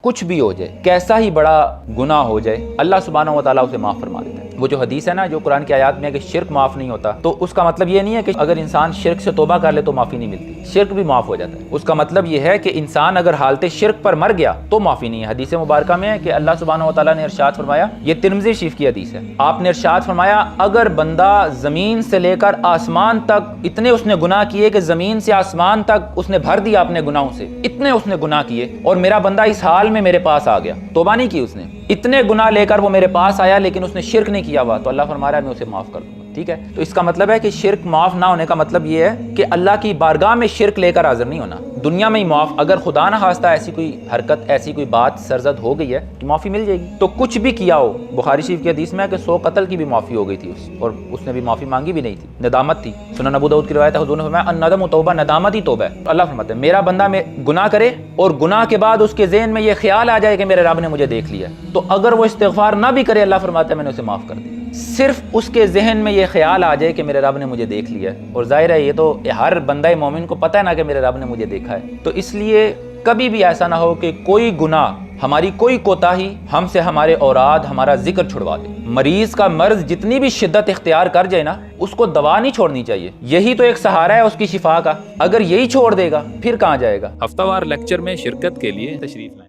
کچھ بھی ہو جائے، کیسا ہی بڑا گناہ ہو جائے، اللہ سبحانہ و تعالیٰ اسے معاف فرما دیتا ہے۔ وہ جو حدیث ہے نا، جو قرآن کی آیات میں ہے کہ شرک معاف نہیں ہوتا، تو اس کا مطلب یہ نہیں ہے کہ اگر انسان شرک سے توبہ کر لے تو معافی نہیں ملتی، شرک بھی معاف ہو جاتا ہے۔ اس کا مطلب یہ ہے کہ انسان اگر حالت شرک پر مر گیا تو معافی نہیں ہے۔ حدیث مبارکہ میں ہے کہ اللہ سبحانہ و تعالیٰ نے ارشاد فرمایا، یہ ترمذی شریف کی حدیث ہے، آپ نے ارشاد فرمایا اگر بندہ زمین سے لے کر آسمان تک اتنے اس نے گناہ کیے کہ زمین سے آسمان تک اس نے بھر دیا اپنے گناہوں سے، اتنے اس نے گناہ کیے، اور میرا بندہ اس حال میں میرے پاس آ گیا، توبہ نہیں کی اس نے، اتنے گناہ لے کر وہ میرے پاس آیا لیکن اس نے شرک نہیں کیا ہوا، تو اللہ فرما رہا ہے میں اسے معاف کر دوں گا۔ ٹھیک ہے، تو اس کا مطلب ہے کہ شرک معاف نہ ہونے کا مطلب یہ ہے کہ اللہ کی بارگاہ میں شرک لے کر حاضر نہیں ہونا، دنیا میں ہی معاف۔ اگر خدا نہ خواستہ ایسی کوئی حرکت، ایسی کوئی بات سرزد ہو گئی ہے تو معافی مل جائے گی۔ تو کچھ بھی کیا ہو، بخاری شریف کی حدیث میں ہے کہ 100 قتل کی بھی معافی ہو گئی تھی اور اس نے بھی معافی مانگی بھی نہیں تھی، ندامت تھی۔ سنن ابو داؤد کی روایت ہے، حضور نے فرمایا الندم توبہ، ندامت ہی توبہ ہے۔ اللہ فرماتے ہیں میرا بندہ میں گناہ کرے اور گناہ کے بعد اس کے ذہن میں یہ خیال آ جائے کہ میرے رب نے مجھے دیکھ لیا، تو اگر وہ استغفار نہ بھی کرے، اللہ فرماتا ہے میں نے اسے معاف کر دیا۔ صرف اس کے ذہن میں یہ خیال آ جائے کہ میرے رب نے مجھے دیکھ لیا، اور ظاہر ہے یہ تو ہر بندہ مومن کو پتہ ہے نا کہ میرے رب نے مجھے دیکھا ہے، تو اس لیے کبھی بھی ایسا نہ ہو کہ کوئی گناہ، ہماری کوئی کوتاہی ہم سے ہمارے اوراد، ہمارا ذکر چھڑوا دے۔ مریض کا مرض جتنی بھی شدت اختیار کر جائے نا، اس کو دوا نہیں چھوڑنی چاہیے، یہی تو ایک سہارا ہے اس کی شفا کا۔ اگر یہی چھوڑ دے گا پھر کہاں جائے گا؟ ہفتہ وار لیکچر میں شرکت کے لیے تشریف لائیں۔